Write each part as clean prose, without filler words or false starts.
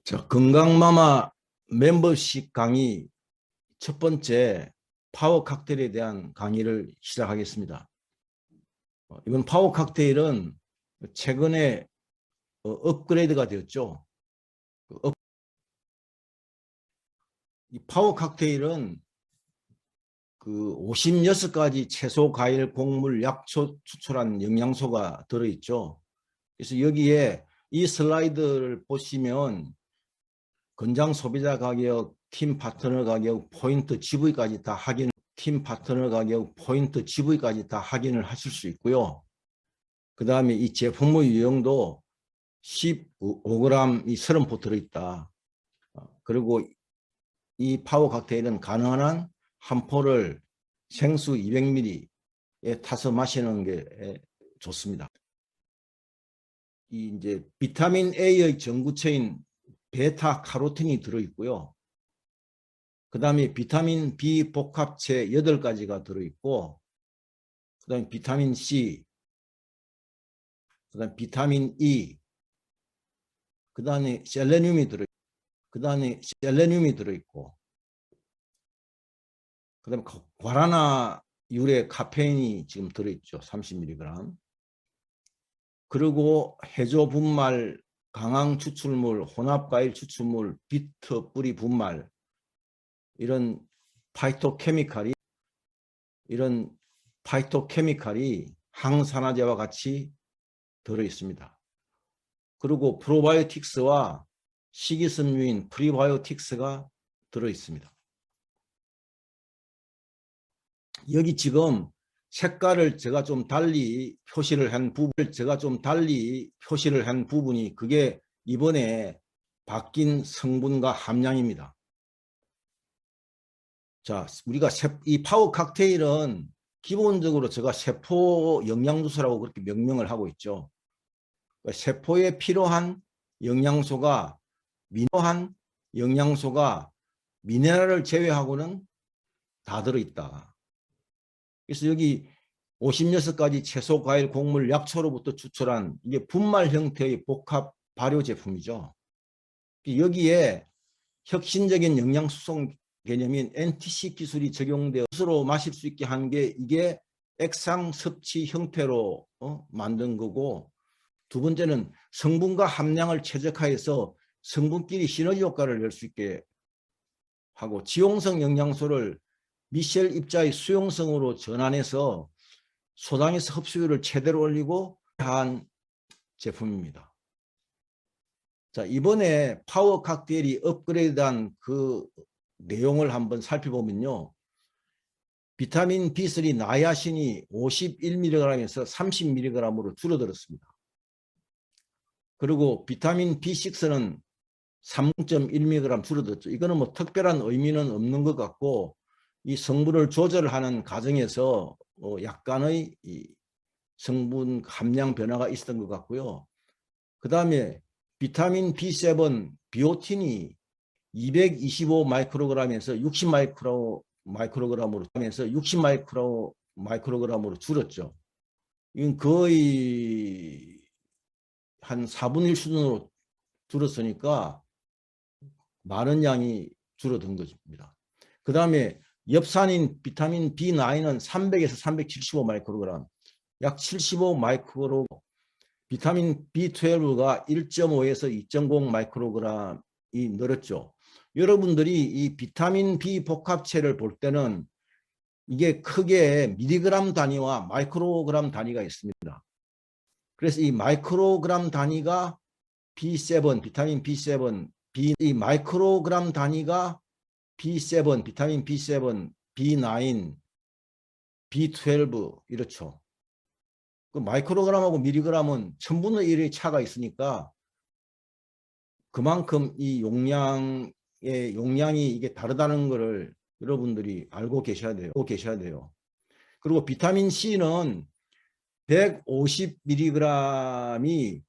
자, 건강마마 멤버십 강의 첫 번째 파워 칵테일에 대한 강의를 시작하겠습니다. 이번 파워 칵테일은 최근에 업그레이드가 되었죠. 이 파워 칵테일은 그 56가지 채소, 과일, 곡물, 약초 추출한 영양소가 들어있죠. 그래서 여기에 이 슬라이드를 보시면 건장 소비자 가격, 팀 파트너 가격, 포인트 GV까지 다 확인, 팀 파트너 가격, 포인트 GV까지 다 확인을 하실 수 있고요. 그 다음에 이 제품의 유형도 15g 이 30포 들어있다. 그리고 이 파워 칵테일은 가능한 한 한 포를 생수 200ml에 타서 마시는 게 좋습니다. 이 이제 비타민 A의 전구체인 베타 카로틴이 들어있고요. 그 다음에 비타민 B 복합체 8가지가 들어있고, 그 다음에 비타민 C, 그 다음에 비타민 E, 그 다음에 셀레늄이 들어있고, 그 다음에 과라나 유래 카페인이 지금 들어있죠. 30mg. 그리고 해조 분말, 강황 추출물, 혼합과일 추출물, 비트 뿌리 분말, 이런 파이토케미칼이 항산화제와 같이 들어있습니다. 그리고 프로바이오틱스와 식이섬유인 프리바이오틱스가 들어있습니다. 여기 지금 색깔을 제가 좀 달리 표시를 한 부분이 그게 이번에 바뀐 성분과 함량입니다. 자, 우리가 이 파워 칵테일은 기본적으로 제가 세포 영양주사라고 그렇게 명명을 하고 있죠. 세포에 필요한 영양소가 미네랄을 제외하고는 다 들어있다. 그래서 여기 56가지 채소, 과일, 곡물, 약초로부터 추출한 이게 분말 형태의 복합 발효 제품이죠. 여기에 혁신적인 영양 수송 개념인 NTC 기술이 적용되어 스스로 마실 수 있게 한 게 이게 액상 섭취 형태로 만든 거고, 두 번째는 성분과 함량을 최적화해서 성분끼리 시너지 효과를 낼 수 있게 하고, 지용성 영양소를 미셸 입자의 수용성으로 전환해서 소당에서 흡수율을 최대로 올리고 한 제품입니다. 자, 이번에 파워 칵테일이 업그레이드한 그 내용을 한번 살펴보면요. 비타민 B3 나야신이 51mg에서 30mg으로 줄어들었습니다. 그리고 비타민 B6는 3.1mg 줄어들었죠. 이거는 뭐 특별한 의미는 없는 것 같고, 이 성분을 조절하는 과정에서 약간의 이 성분 함량 변화가 있었던 것 같고요. 그 다음에 비타민 B7 비오틴이 225 마이크로그램에서 60 마이크로그램으로 줄었죠. 이건 거의 한 4분의 1 수준으로 줄었으니까 많은 양이 줄어든 것입니다. 그 다음에 엽산인 비타민 B9은 300에서 375 마이크로그램, 약 75 마이크로, 비타민 B12가 1.5에서 2.0 마이크로그램이 늘었죠. 여러분들이 이 비타민 B 복합체를 볼 때는 이게 크게 미리그램 단위와 마이크로그램 단위가 있습니다. 그래서 이 마이크로그램 단위가 B7, 비타민 B7, 이 마이크로그램 단위가 B7, 비타민 B7, B9, B12 이렇죠. 그 마이크로그램하고 미리그램은 1000분의 1의 차가 있으니까 그만큼 이 용량이 이게 다르다는 것을 여러분들이 알고 계셔야 돼요. 그리고 비타민 C는 150mg이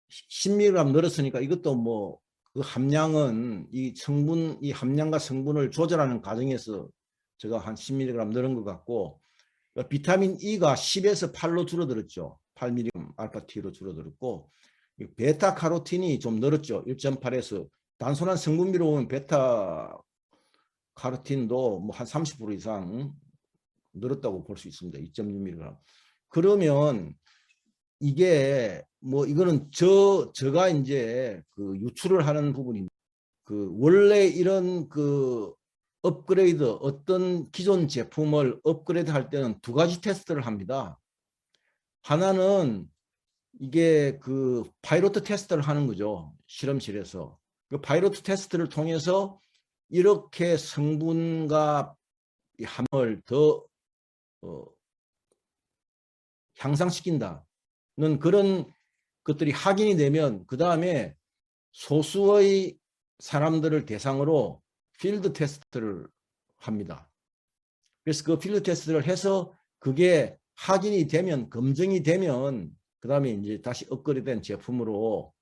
10mg 늘었으니까 이것도 뭐 그 함량은 이 함량과 성분을 조절하는 과정에서 제가 한 10mg 늘은 것 같고, 비타민 E가 10에서 8로 줄어들었죠. 8mg 알파T로 줄어들었고, 베타카로틴이 좀 늘었죠. 1.8에서 단순한 성분비로 보면 베타카로틴도 뭐 한 30% 이상 늘었다고 볼 수 있습니다. 2.6mg. 그러면 이게 뭐 이거는 제가 이제 그 유출을 하는 부분입니다. 그 원래 이런 그 업그레이드 어떤 기존 제품을 업그레이드 할 때는 두 가지 테스트를 합니다. 하나는 이게 그 파이로트 테스트를 하는 거죠. 실험실에서. 그 파이로트 테스트를 통해서 이렇게 성분과 함을 더 향상시킨다는 그런 것들이 확인이 되면 그 다음에 소수의 사람들을 대상으로 필드 테스트를 합니다. 그래서 그 필드 테스트를 해서 그게 확인이 되면, 검증이 되면 그 다음에 이제 다시 업그레이드된 제품으로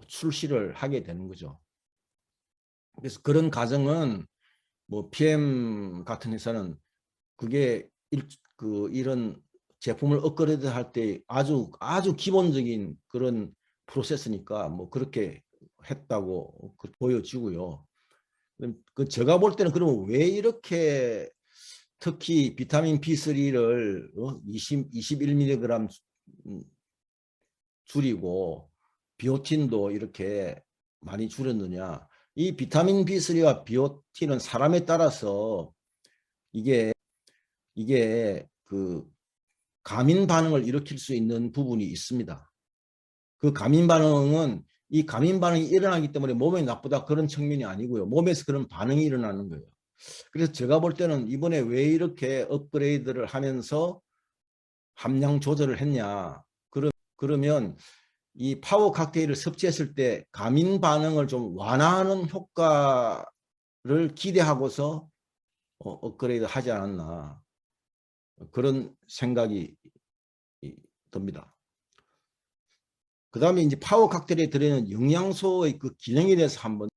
출시를 하게 되는 거죠. 그래서 그런 과정은 뭐 PM 같은 회사는 그게 이런 제품을 업그레이드 할 때 아주 기본적인 그런 프로세스니까 뭐 그렇게 했다고 보여지고요. 그 제가 볼 때는 그러면 왜 이렇게 특히 비타민 B3를 21mg 줄이고 비오틴도 이렇게 많이 줄였느냐. 이 비타민 B3와 비오틴은 사람에 따라서 이게 그 감인 반응을 일으킬 수 있는 부분이 있습니다. 그 감인 반응은 이 감인 반응이 일어나기 때문에 몸에 나쁘다 그런 측면이 아니고요. 몸에서 그런 반응이 일어나는 거예요. 그래서 제가 볼 때는 이번에 왜 이렇게 업그레이드를 하면서 함량 조절을 했냐. 그러면 이 파워 칵테일을 섭취했을 때 감인 반응을 좀 완화하는 효과를 기대하고서 업그레이드 하지 않았나. 그런 생각이 듭니다. 그 다음에 이제 파워 칵테일에 들어있는 영양소의 그 기능에 대해서 한번,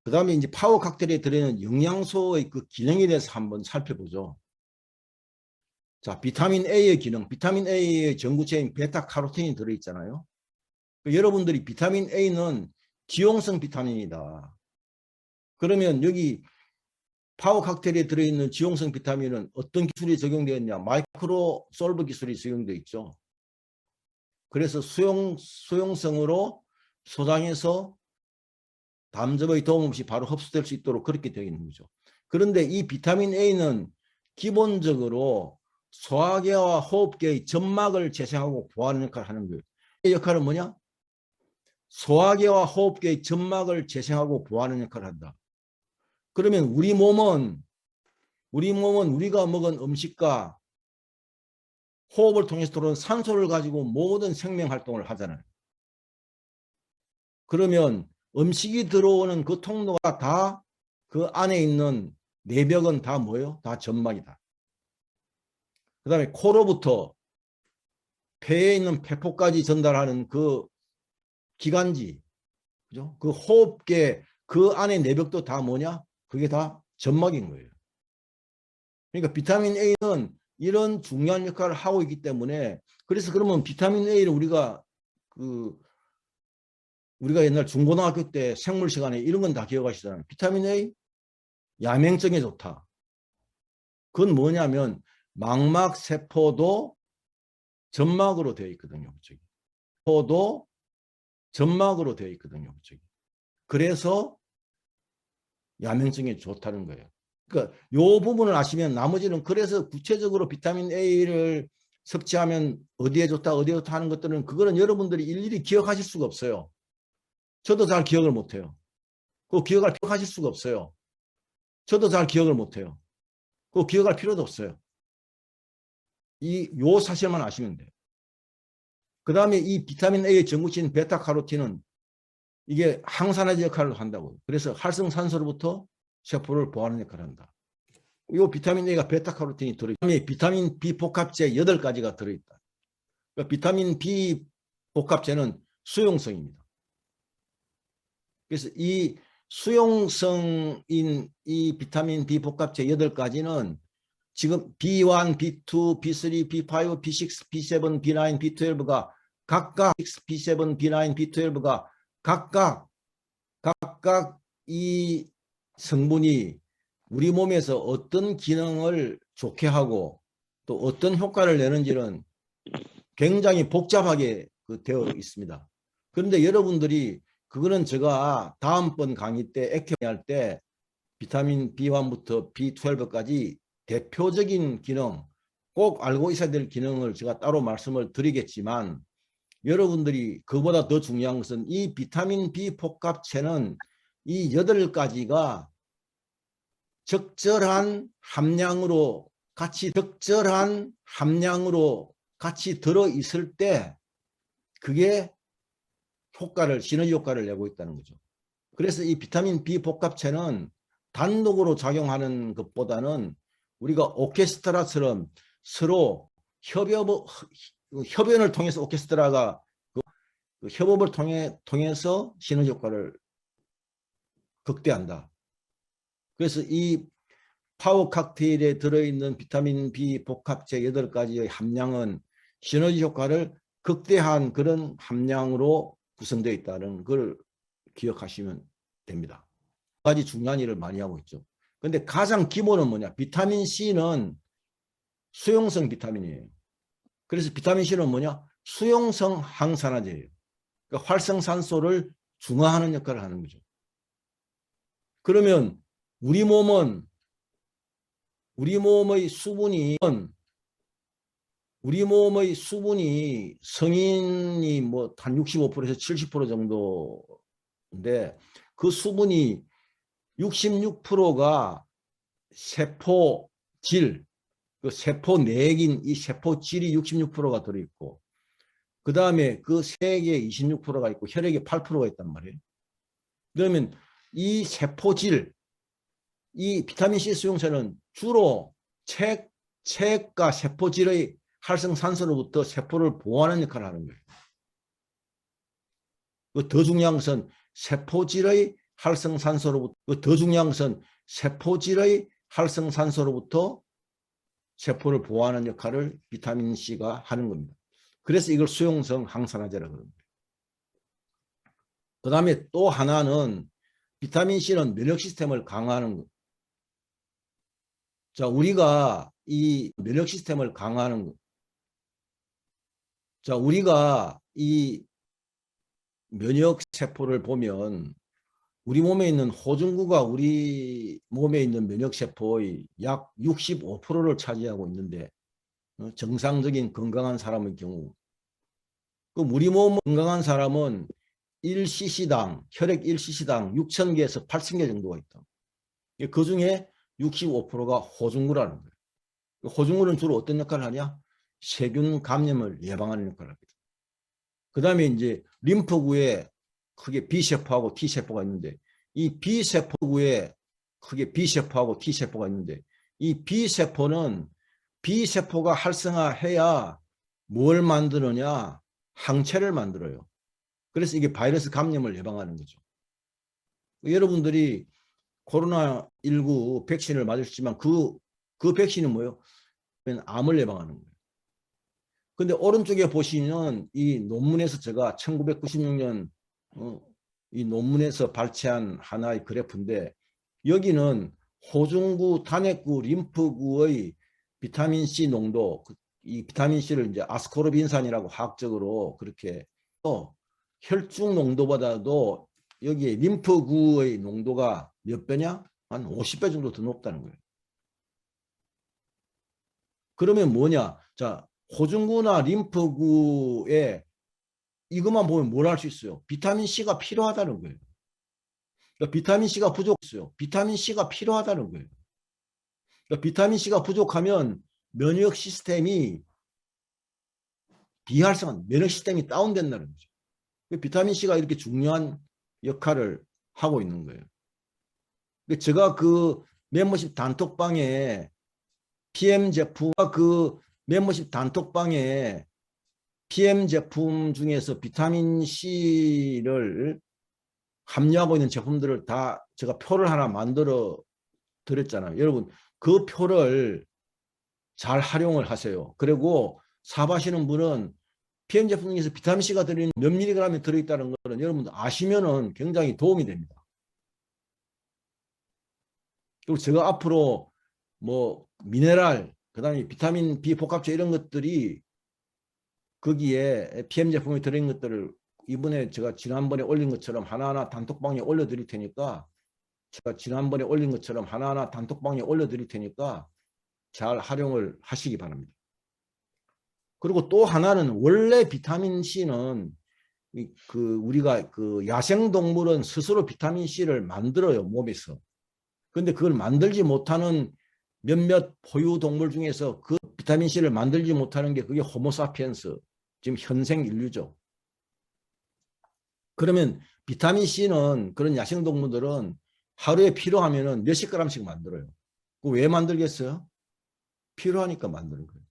살펴보죠. 자, 비타민 A의 기능, 비타민 A의 전구체인 베타카로틴이 들어있잖아요. 여러분들이 비타민 A는 기용성 비타민이다. 그러면 여기 파워 칵테일에 들어있는 지용성 비타민은 어떤 기술이 적용되었냐? 마이크로 솔브 기술이 적용되어 있죠. 그래서 수용성으로 소장해서 담즙의 도움 없이 바로 흡수될 수 있도록 그렇게 되어 있는 거죠. 그런데 이 비타민 A는 기본적으로 소화계와 호흡계의 점막을 재생하고 보호하는 역할을 하는 거예요. 이 역할은 뭐냐? 소화계와 호흡계의 점막을 재생하고 보호하는 역할을 한다. 그러면 우리 몸은 우리가 먹은 음식과 호흡을 통해서 들어오는 산소를 가지고 모든 생명 활동을 하잖아요. 그러면 음식이 들어오는 그 통로가 다 그 안에 있는 내벽은 다 뭐예요? 다 점막이다. 그 다음에 코로부터 폐에 있는 폐포까지 전달하는 그 기관지, 그죠? 그 호흡계 그 안에 내벽도 다 뭐냐? 그게 다 점막인 거예요. 그러니까 비타민 A는 이런 중요한 역할을 하고 있기 때문에, 그래서 그러면 비타민 A를 우리가 옛날 중고등학교 때 생물 시간에 이런 건 다 기억하시잖아요. 비타민 A 야맹증에 좋다. 그건 뭐냐면 망막 세포도 점막으로 되어 있거든요. 세포도 점막으로 되어 있거든요. 그래서 야맹증에 좋다는 거예요. 그러니까 요 부분을 아시면 나머지는, 그래서 구체적으로 비타민 A를 섭취하면 어디에 좋다 하는 것들은 그거는 여러분들이 일일이 기억하실 수가 없어요. 저도 잘 기억을 못해요. 그 기억하실 수가 없어요. 저도 잘 기억을 못해요. 그 기억할 필요도 없어요. 요 사실만 아시면 돼요. 그 다음에 이 비타민 A의 전구체인 베타카로틴은 이게 항산화제 역할을 한다고. 그래서 활성산소로부터 세포를 보호하는 역할을 한다. 이 비타민 A가 베타카로틴이 들어있다. 비타민 B 복합제 8가지가 들어있다. 그러니까 비타민 B 복합제는 수용성입니다. 그래서 이 수용성인 이 비타민 B 복합제 8가지는 지금 B1, B2, B3, B5, B6, B7, B9, B12가 각각 B7, B9, B12가 각각 이 성분이 우리 몸에서 어떤 기능을 좋게 하고 또 어떤 효과를 내는지는 굉장히 복잡하게 되어 있습니다. 그런데 여러분들이 그거는 제가 다음번 강의 때 액형할 때 비타민 B1부터 B12까지 대표적인 기능, 꼭 알고 있어야 될 기능을 제가 따로 말씀을 드리겠지만, 여러분들이 그보다 더 중요한 것은 이 비타민 B 복합체는 이 8가지가 적절한 함량으로 같이 들어 있을 때 그게 시너지 효과를 내고 있다는 거죠. 그래서 이 비타민 B 복합체는 단독으로 작용하는 것보다는 우리가 오케스트라처럼 서로 협연을 통해서 오케스트라가 협업을 통해서 시너지 효과를 극대화한다. 그래서 이 파워 칵테일에 들어있는 비타민 B 복합체 8가지의 함량은 시너지 효과를 극대화한 그런 함량으로 구성되어 있다는 걸 기억하시면 됩니다. 두 가지 중요한 일을 많이 하고 있죠. 근데 가장 기본은 뭐냐? 비타민 C는 수용성 비타민이에요. 그래서 비타민 C는 뭐냐? 수용성 항산화제예요. 그러니까 활성산소를 중화하는 역할을 하는 거죠. 그러면 우리 몸의 수분이 성인이 뭐 한 65%에서 70% 정도인데 그 수분이 66%가 세포질, 그 세포 내액인 이 세포질이 66%가 들어있고, 그 다음에 그 세액에 26%가 있고 혈액에 8%가 있단 말이에요. 그러면 이 세포질, 이 비타민C 수용체는 주로 체액과 세포질의 활성산소로부터 세포를 보호하는 역할을 하는 거예요. 더 중요한 것은 세포질의 활성산소로부터 세포를 보호하는 역할을 비타민 C가 하는 겁니다. 그래서 이걸 수용성 항산화제라고 합니다. 그 다음에 또 하나는 비타민 C는 면역 시스템을 강화하는 것. 자, 우리가 이 면역 시스템을 강화하는 것. 자, 우리가 이 면역 세포를 보면 우리 몸에 있는 호중구가 우리 몸에 있는 면역 세포의 약 65%를 차지하고 있는데, 정상적인 건강한 사람의 경우, 그럼 우리 몸 건강한 사람은 1cc당 혈액 1cc당 6,000개에서 8,000개 정도가 있다. 그 중에 65%가 호중구라는 거예요. 호중구는 주로 어떤 역할을 하냐? 세균 감염을 예방하는 역할을 합니다. 그 다음에 이제 림프구에 크게 B세포하고 T세포가 있는데, 이 B세포구에 크게 B세포하고 T세포가 있는데, 이 B세포가 활성화해야 뭘 만드느냐? 항체를 만들어요. 그래서 이게 바이러스 감염을 예방하는 거죠. 여러분들이 코로나19 백신을 맞으셨지만 그 백신은 뭐예요? 암을 예방하는 거예요. 근데 오른쪽에 보시면 이 논문에서 제가 1996년 이 논문에서 발췌한 하나의 그래프인데, 여기는 호중구, 단핵구, 림프구의 비타민 C 농도, 이 비타민 C를 이제 아스코르빈산이라고 화학적으로 그렇게 혈중 농도보다도 여기에 림프구의 농도가 몇 배냐? 한 50배 정도 더 높다는 거예요. 그러면 뭐냐? 자, 호중구나 림프구에 이것만 보면 뭘 할 수 있어요? 비타민 C가 필요하다는 거예요. 그러니까 비타민 C가 부족했어요. 비타민 C가 필요하다는 거예요. 그러니까 비타민 C가 부족하면 면역 시스템이 비활성한, 면역 시스템이 다운된다는 거죠. 비타민 C가 이렇게 중요한 역할을 하고 있는 거예요. 제가 그 멤버십 단톡방에 PM 제품 중에서 비타민 C를 함유하고 있는 제품들을 다 제가 표를 하나 만들어 드렸잖아요. 여러분, 그 표를 잘 활용을 하세요. 그리고 사업하시는 분은 PM 제품 중에서 비타민C가 들어있는 몇 밀리그램이 들어있다는 것은 여러분들 아시면은 굉장히 도움이 됩니다. 그리고 제가 앞으로 뭐 미네랄, 그다음에 비타민 B 복합체 이런 것들이 거기에 PM 제품이 들어있는 것들을 이번에 제가 지난번에 올린 것처럼 하나하나 단톡방에 올려드릴 테니까 잘 활용을 하시기 바랍니다. 그리고 또 하나는 원래 비타민 C는 우리가 야생동물은 스스로 비타민 C를 만들어요, 몸에서. 근데 그걸 만들지 못하는 몇몇 포유 동물 중에서 그 비타민 C를 만들지 못하는 게 그게 호모사피엔스, 지금 현생 인류죠. 그러면 비타민 C는 그런 야생동물들은 하루에 필요하면은 몇십 그램씩 만들어요. 왜 만들겠어요? 필요하니까 만드는 거예요.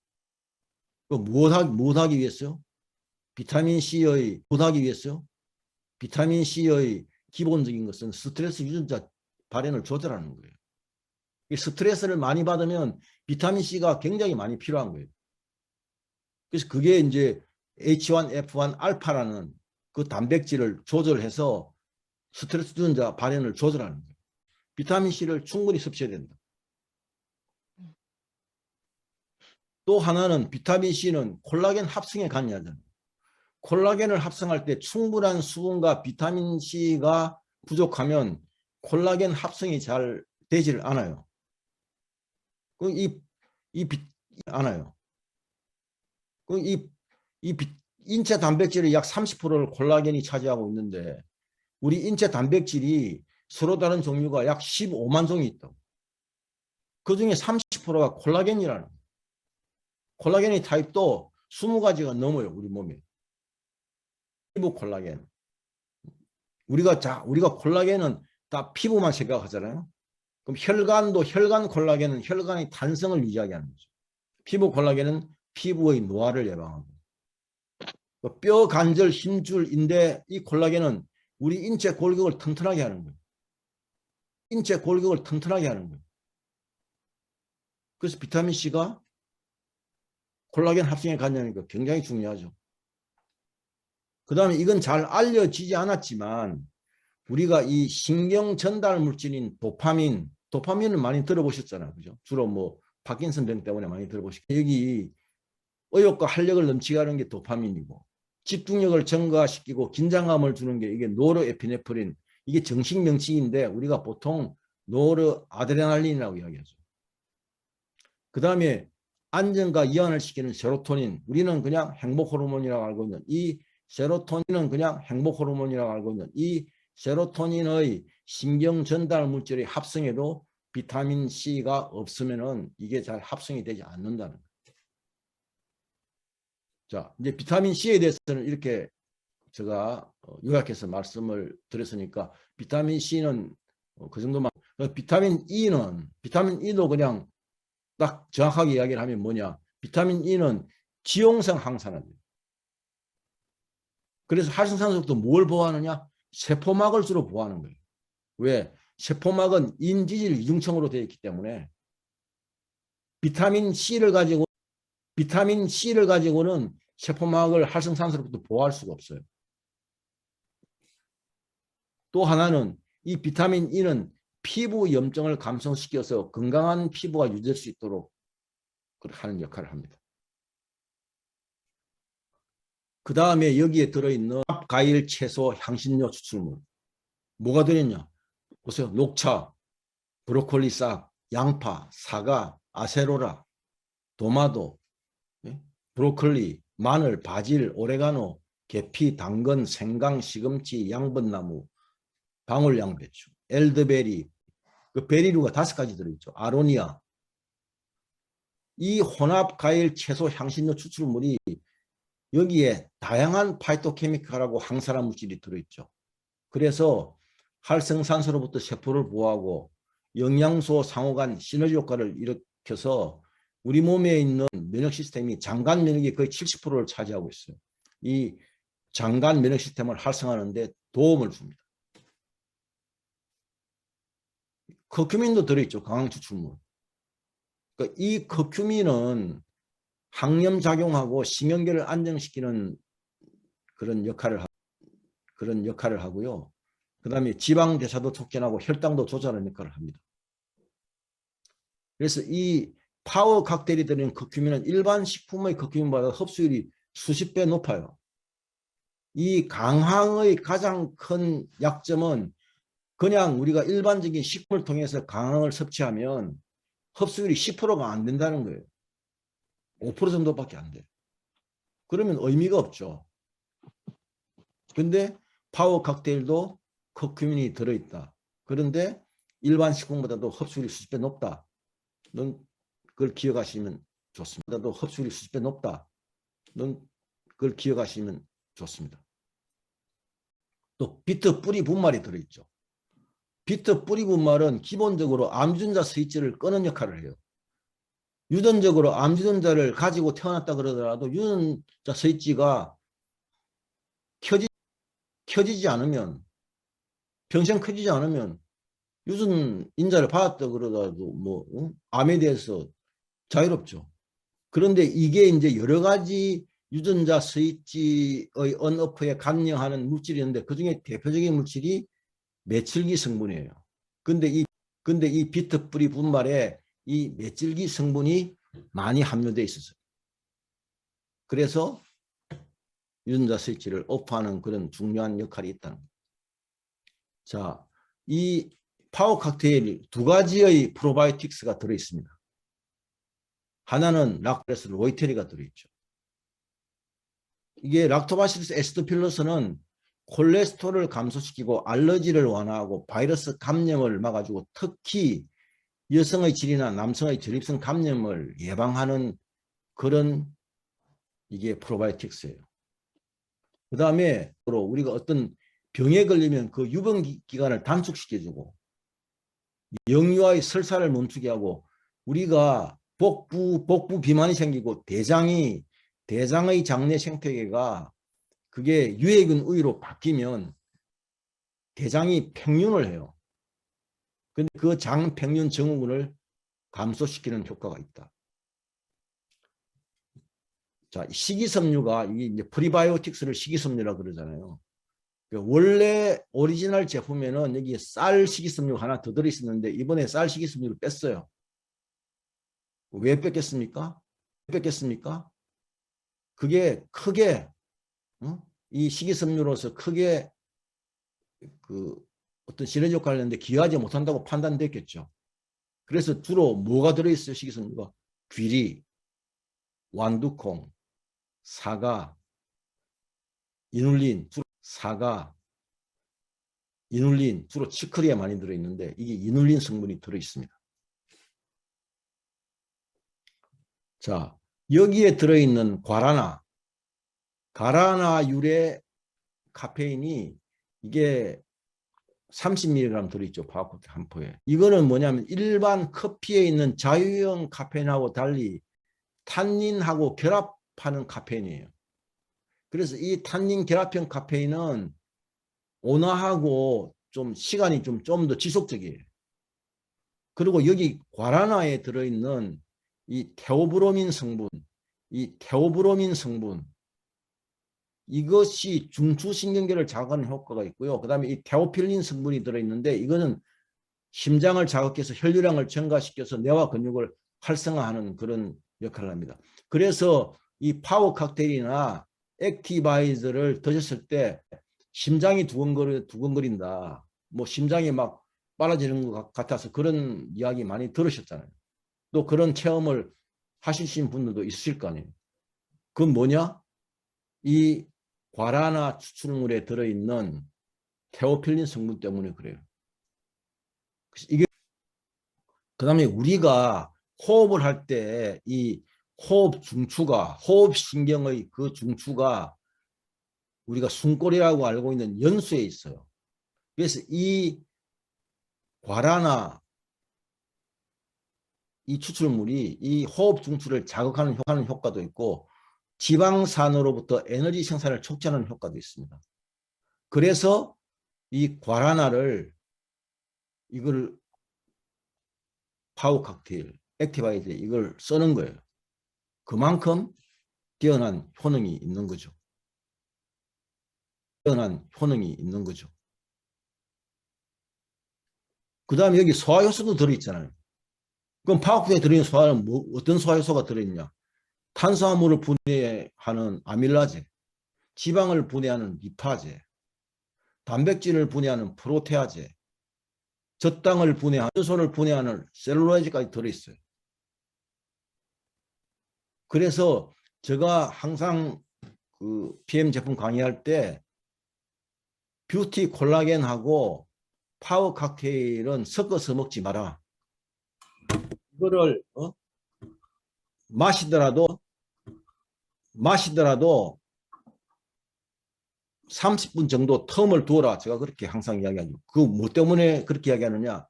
무엇하기 위해서요? 무엇하기 위해서요? 비타민 C의 기본적인 것은 스트레스 유전자 발현을 조절하는 거예요. 스트레스를 많이 받으면 비타민 C가 굉장히 많이 필요한 거예요. 그래서 그게 이제 H1F1 알파라는 그 단백질을 조절해서 스트레스 유전자 발현을 조절하는 거예요. 비타민 C를 충분히 섭취해야 된다. 또 하나는 비타민 C는 콜라겐 합성에 관여하잖아요. 콜라겐을 합성할 때 충분한 수분과 비타민 C가 부족하면 콜라겐 합성이 잘 되질 않아요. 인체 단백질의 약 30%를 콜라겐이 차지하고 있는데 우리 인체 단백질이 서로 다른 종류가 약 15만 종이 있다고. 그 중에 30%가 콜라겐이라는 거예요. 콜라겐의 타입도 20가지가 넘어요, 우리 몸에. 피부 콜라겐. 우리가 콜라겐은 다 피부만 생각하잖아요. 그럼 혈관 콜라겐은 혈관의 탄성을 유지하게 하는 거죠. 피부 콜라겐은 피부의 노화를 예방하고. 뼈, 관절, 힘줄, 인대, 이 콜라겐은 우리 인체 골격을 튼튼하게 하는 거예요. 그래서 비타민 C가 콜라겐 합성에 관련하니까 굉장히 중요하죠. 그 다음에 이건 잘 알려지지 않았지만 우리가 이 신경 전달 물질인 도파민은 많이 들어보셨잖아요. 그죠? 주로 뭐 파킨슨 병 때문에 많이 들어보시고 여기 의욕과 활력을 넘치게 하는 게 도파민이고 집중력을 증가시키고 긴장감을 주는 게 이게 노르에피네프린, 이게 정식 명칭인데 우리가 보통 노르아드레날린이라고 이야기하죠. 그 다음에 안정과 이완을 시키는 세로토닌, 우리는 그냥 행복 호르몬이라고 알고 있는 이 세로토닌의 신경 전달 물질의 합성에도 비타민 C가 없으면은 이게 잘 합성이 되지 않는다는 거예요. 자, 이제 비타민 C에 대해서는 이렇게 제가 요약해서 말씀을 드렸으니까 비타민 C는 그 정도만. 비타민 E도 그냥 딱 정확하게 이야기를 하면 뭐냐? 비타민 E는 지용성 항산화제예요. 그래서 활성산소도 뭘 보호하느냐? 세포막을 주로 보호하는 거예요. 왜? 세포막은 인지질 이중층으로 되어 있기 때문에 비타민 C를 가지고는 세포막을 활성산소로부터 보호할 수가 없어요. 또 하나는 이 비타민 E는 피부 염증을 감소시켜서 건강한 피부가 유지될 수 있도록 하는 역할을 합니다. 그 다음에 여기에 들어있는 과일, 채소, 향신료 추출물 뭐가 들어있냐? 보세요. 녹차, 브로콜리 싹, 양파, 사과, 아세로라, 도마도, 브로콜리, 마늘, 바질, 오레가노, 계피, 당근, 생강, 시금치, 양분나무, 방울양배추, 엘드베리, 그 베리류가 5가지 들어있죠. 아로니아. 이 혼합 과일, 채소, 향신료 추출물이 여기에 다양한 파이토케미칼하고 항산화 물질이 들어있죠. 그래서 활성산소로부터 세포를 보호하고 영양소 상호간 시너지 효과를 일으켜서 우리 몸에 있는 면역 시스템이 장관 면역이 거의 70%를 차지하고 있어요. 이 장관 면역 시스템을 활성화하는 데 도움을 줍니다. 커큐민도 들어있죠. 강황추출물. 그러니까 이 커큐민은 항염작용하고 심연계를 안정시키는 그런 역할을 하고요. 그 다음에 지방대사도 촉진하고 혈당도 조절하는 역할을 합니다. 그래서 이 파워 칵테일이 들어있는 커큐민은 일반 식품의 커큐민보다 흡수율이 수십 배 높아요. 이 강황의 가장 큰 약점은 그냥 우리가 일반적인 식품을 통해서 강황을 섭취하면 흡수율이 10%가 안 된다는 거예요. 5% 정도밖에 안 돼요. 그러면 의미가 없죠. 근데 파워 칵테일도 커큐민이 들어있다. 그런데 일반 식품보다도 흡수율이 수십 배 높다. 넌 그걸 기억하시면 좋습니다. 또 흡수율이 수십 배 높다. 넌 그걸 기억하시면 좋습니다. 또 비트 뿌리 분말이 들어있죠. 비트 뿌리 분말은 기본적으로 암유전자 스위치를 끄는 역할을 해요. 유전적으로 암유전자를 가지고 태어났다 그러더라도 유전자 스위치가 켜지지 않으면, 평생 켜지지 않으면 유전 인자를 받았다 그러더라도 뭐 암에 대해서 자유롭죠. 그런데 이게 이제 여러 가지 유전자 스위치의 언오프에 관여하는 물질이 있는데 그중에 대표적인 물질이 메칠기 성분이에요. 근데 이 비트 뿌리 분말에 이 메칠기 성분이 많이 함유되어 있었어요. 그래서 유전자 스위치를 오프하는 그런 중요한 역할이 있다는 거예요. 자, 이 파워 칵테일 두 가지의 프로바이오틱스가 들어있습니다. 하나는 락토바시러스 로이테리가 들어있죠. 이게 락토바시러스 에스토필러스는 콜레스테롤을 감소시키고 알러지를 완화하고 바이러스 감염을 막아주고 특히 여성의 질이나 남성의 전립선 감염을 예방하는 그런 이게 프로바이오틱스예요. 그 다음에 우리가 어떤 병에 걸리면 그 유병 기간을 단축시켜주고 영유아의 설사를 멈추게 하고 우리가 복부 비만이 생기고 대장의 장내 생태계가 그게 유해균 우위로 바뀌면 대장이 팽윤을 해요. 근데 그 장팽윤 증후군을 감소시키는 효과가 있다. 자, 식이섬유가 이제 프리바이오틱스를 식이섬유라 그러잖아요. 원래 오리지널 제품에는 여기 쌀 식이섬유 하나 더 들어있었는데 이번에 쌀 식이섬유를 뺐어요. 왜 뺐겠습니까? 그게 크게 이 식이섬유로서 크게 그 어떤 시너지 효과를 내는데 기여하지 못한다고 판단됐겠죠. 그래서 주로 뭐가 들어있어요? 식이섬유가 귀리, 완두콩, 사과, 이눌린, 이눌린 주로 치커리에 많이 들어있는데 이게 이눌린 성분이 들어있습니다. 자, 여기에 들어있는 가라나 유래 카페인이 이게 30mg 들어있죠. 파워커피 한 포에. 이거는 뭐냐면 일반 커피에 있는 자유형 카페인하고 달리 탄닌하고 결합하는 카페인이에요. 그래서 이 탄닌 결합형 카페인은 온화하고 좀 시간이 좀 더 지속적이에요. 그리고 여기 과라나에 들어있는 이 테오브로민 성분, 이것이 중추신경계를 자극하는 효과가 있고요. 그 다음에 이 테오필린 성분이 들어있는데 이거는 심장을 자극해서 혈류량을 증가시켜서 뇌와 근육을 활성화하는 그런 역할을 합니다. 그래서 이 파워 칵테일이나 액티바이저를 드셨을 때 심장이 두근거린다. 뭐 심장이 막 빨라지는 것 같아서 그런 이야기 많이 들으셨잖아요. 또 그런 체험을 하시신 분들도 있으실 거 아니에요. 그건 뭐냐? 이 과라나 추출물에 들어있는 테오필린 성분 때문에 그래요. 이게 그다음에 우리가 호흡을 할 때 이 호흡 신경의 그 중추가 우리가 숨골이라고 알고 있는 연수에 있어요. 그래서 이 과라나 이 추출물이 이 호흡 중추를 자극하는 효과도 있고 지방산으로부터 에너지 생산을 촉진하는 효과도 있습니다. 그래서 이 과라나를 이걸 파워 칵테일, 액티바이드 이걸 쓰는 거예요. 그만큼 뛰어난 효능이 있는 거죠. 뛰어난 효능이 있는 거죠. 그 다음에 여기 소화효소도 들어있잖아요. 그럼 파워크에 들어있는 소화는 어떤 소화효소가 들어있냐? 탄수화물을 분해하는 아밀라제, 지방을 분해하는 리파제, 단백질을 분해하는 프로테아제, 젖당을 분해하는 효소를 분해하는 셀룰로이드까지 들어있어요. 그래서 제가 항상 그 PM 제품 강의할 때 뷰티 콜라겐하고 파워 칵테일은 섞어서 먹지 마라. 이거를 마시더라도 30분 정도 텀을 두어라. 제가 그렇게 항상 이야기하죠. 그 뭐 때문에 그렇게 이야기하느냐?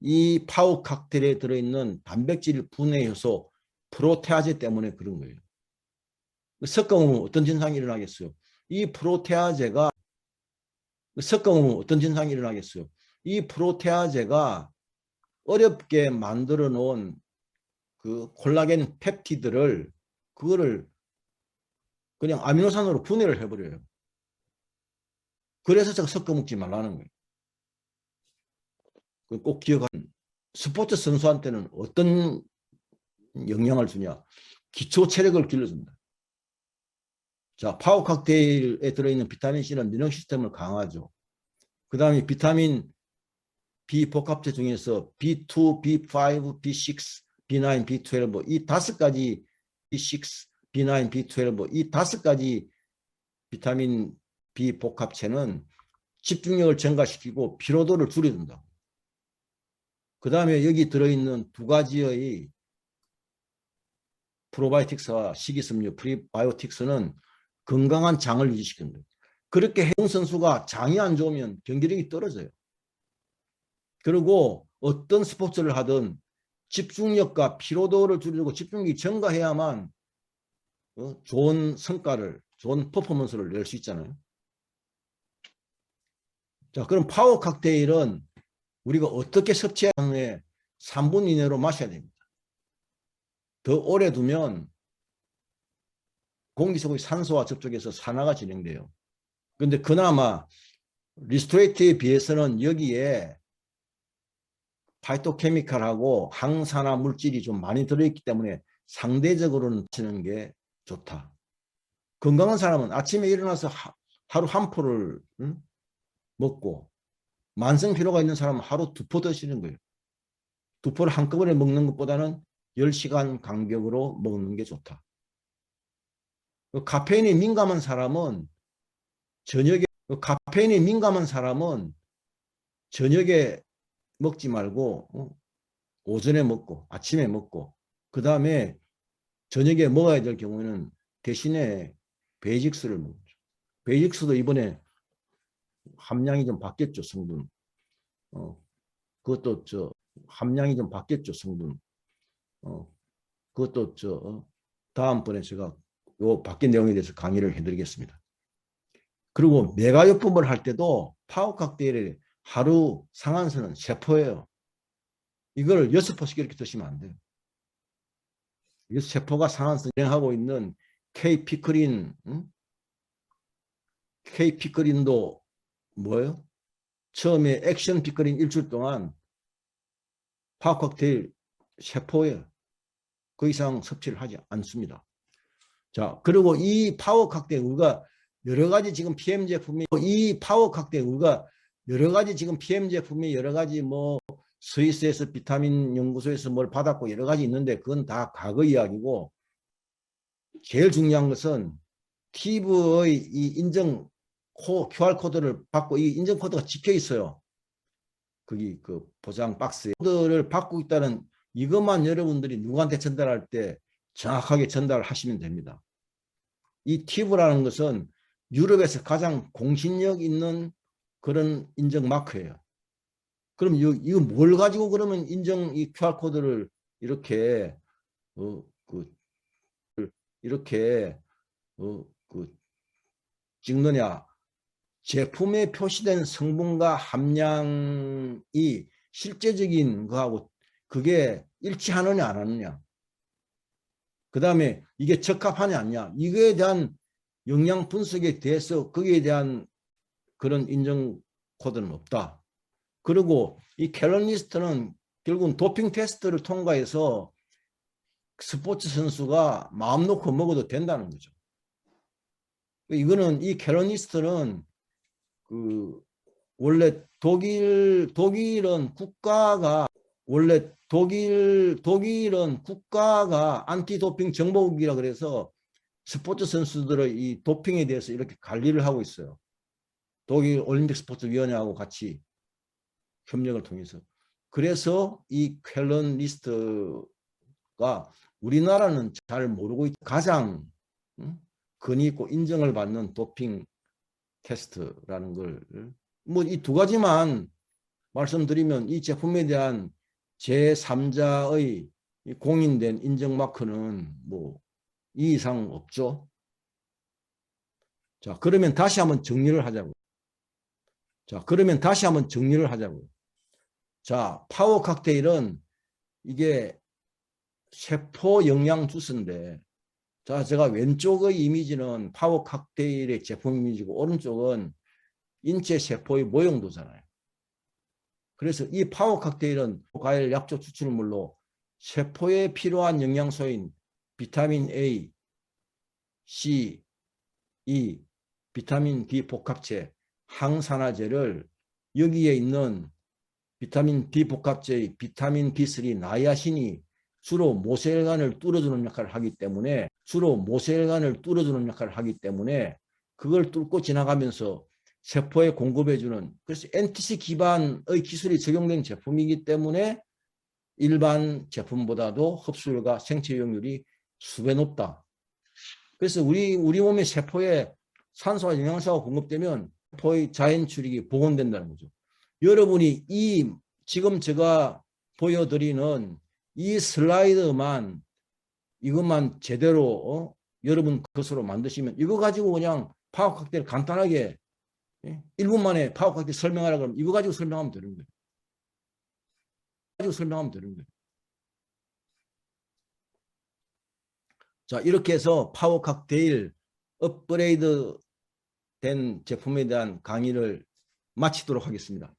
이 파워 칵테일에 들어있는 단백질 분해 효소 프로테아제 때문에 그런 거예요. 섞어보면 어떤 증상이 일어나겠어요? 이 프로테아제가 섞어보면 어떤 증상이 일어나겠어요? 이 프로테아제가 어렵게 만들어 놓은 그 콜라겐 펩티드를 그거를 그냥 아미노산으로 분해를 해버려요. 그래서 제가 섞어 먹지 말라는 거예요. 꼭 기억하는 스포츠 선수한테는 어떤 영향을 주냐? 기초 체력을 길러준다. 자, 파워 칵테일에 들어있는 비타민 C는 면역 시스템을 강화하죠. 그 다음에 비타민 B 복합체 중에서 B2, B5, B6, B9, B12 이 5가지 B6, B9, B12 이 5가지 비타민 B 복합체는 집중력을 증가시키고 피로도를 줄여준다. 그 다음에 여기 들어있는 2가지의 프로바이오틱스와 식이섬유 프리바이오틱스는 건강한 장을 유지시킨다. 그렇게 해운 선수가 장이 안 좋으면 경기력이 떨어져요. 그리고 어떤 스포츠를 하든 집중력과 피로도를 줄이고 집중력이 증가해야만 좋은 성과를, 좋은 퍼포먼스를 낼 수 있잖아요. 자, 그럼 파워 칵테일은 우리가 어떻게 섭취하느냐에 3분 이내로 마셔야 됩니다. 더 오래 두면 공기 속의 산소와 접촉해서 산화가 진행돼요. 그런데 그나마 리스토레이트에 비해서는 여기에 파이토케미칼하고 항산화 물질이 좀 많이 들어있기 때문에 상대적으로는 치는 게 좋다. 건강한 사람은 아침에 일어나서 하루 한 포를 먹고 만성 피로가 있는 사람은 하루 2포 드시는 거예요. 2포를 한꺼번에 먹는 것보다는 10시간 간격으로 먹는 게 좋다. 카페인에 민감한 사람은 저녁에 먹지 말고 오전에 먹고 아침에 먹고 그 다음에 저녁에 먹어야 될 경우에는 대신에 베이직스를 먹죠. 베이직스도 이번에 함량이 좀 바뀌었죠, 성분. 그것도 함량이 좀 바뀌었죠, 성분. 그것도 다음번에 제가 요 바뀐 내용에 대해서 강의를 해드리겠습니다. 그리고 메가요법을 할 때도 파워 칵테일에 하루 상한선은 세포예요. 이걸 6포씩 이렇게 드시면 안 돼요. 이 세포가 상한선 진행하고 있는 K피크린도 뭐예요? 처음에 액션 피크린 일주일 동안 파워 칵테일 세포예요. 그 이상 섭취를 하지 않습니다. 자, 그리고 이 파워 칵테일 우리가 여러 가지 지금 PM 제품이 여러 가지 뭐 스위스에서 비타민 연구소에서 뭘 받았고 여러 가지 있는데 그건 다 과거 이야기고 제일 중요한 것은 TV의 이 인증 QR 코드를 받고 이 인증 코드가 찍혀 있어요. 거기 그 포장 박스에 코드를 받고 있다는 이것만 여러분들이 누구한테 전달할 때 정확하게 전달하시면 됩니다. 이 TV라는 것은 유럽에서 가장 공신력 있는 그런 인증 마크예요. 그럼 이거 뭘 가지고 그러면 인증 이 QR 코드를 이렇게 이렇게 찍느냐? 제품에 표시된 성분과 함량이 실제적인 거하고 그게 일치하느냐 안 하느냐. 그 다음에 이게 적합하냐 아니냐. 이거에 대한 영양 분석에 대해서 거기에 대한 그런 인증 코드는 없다. 그리고 이 캘런리스트는 결국은 도핑 테스트를 통과해서 스포츠 선수가 마음 놓고 먹어도 된다는 거죠. 이거는 이 캘런리스트는 그 원래 독일은 국가가 원래 독일은 국가가 안티도핑 정보국이라 그래서 스포츠 선수들의 이 도핑에 대해서 이렇게 관리를 하고 있어요. 독일 올림픽 스포츠 위원회하고 같이 협력을 통해서. 그래서 이 쾰런 리스트가 우리나라는 잘 모르고 가장 근위 있고 인정을 받는 도핑 테스트라는 걸 뭐 이 두 가지만 말씀드리면 이 제품에 대한 제3자의 공인된 인증 마크는 뭐 이 이상 없죠. 자, 그러면 다시 한번 정리를 하자고요. 자, 파워 칵테일은 이게 세포 영양 주스인데, 자, 제가 왼쪽의 이미지는 파워 칵테일의 제품 이미지고 오른쪽은 인체 세포의 모형도잖아요. 그래서 이 파워 칵테일은 과일 약초 추출물로 세포에 필요한 영양소인 비타민 A, C, E, 비타민 D 복합체, 항산화제를 여기에 있는 비타민 D 복합체의 비타민 B3 나이아신이 주로 모세혈관을 뚫어주는 역할을 하기 때문에 그걸 뚫고 지나가면서 세포에 공급해주는, 그래서 NTC 기반의 기술이 적용된 제품이기 때문에 일반 제품보다도 흡수율과 생체 이용률이 수배 높다. 그래서 우리 몸의 세포에 산소와 영양소가 공급되면 세포의 자연 출익이 복원된다는 거죠. 여러분이 지금 제가 보여드리는 이 슬라이드만 이것만 제대로 여러분 것으로 만드시면 이거 가지고 그냥 파워 칵테일 간단하게 1분 만에 파워 칵테일 설명하라 그러면 이거 가지고 설명하면 되는 거예요. 자, 이렇게 해서 파워 칵테일 업그레이드 된 제품에 대한 강의를 마치도록 하겠습니다.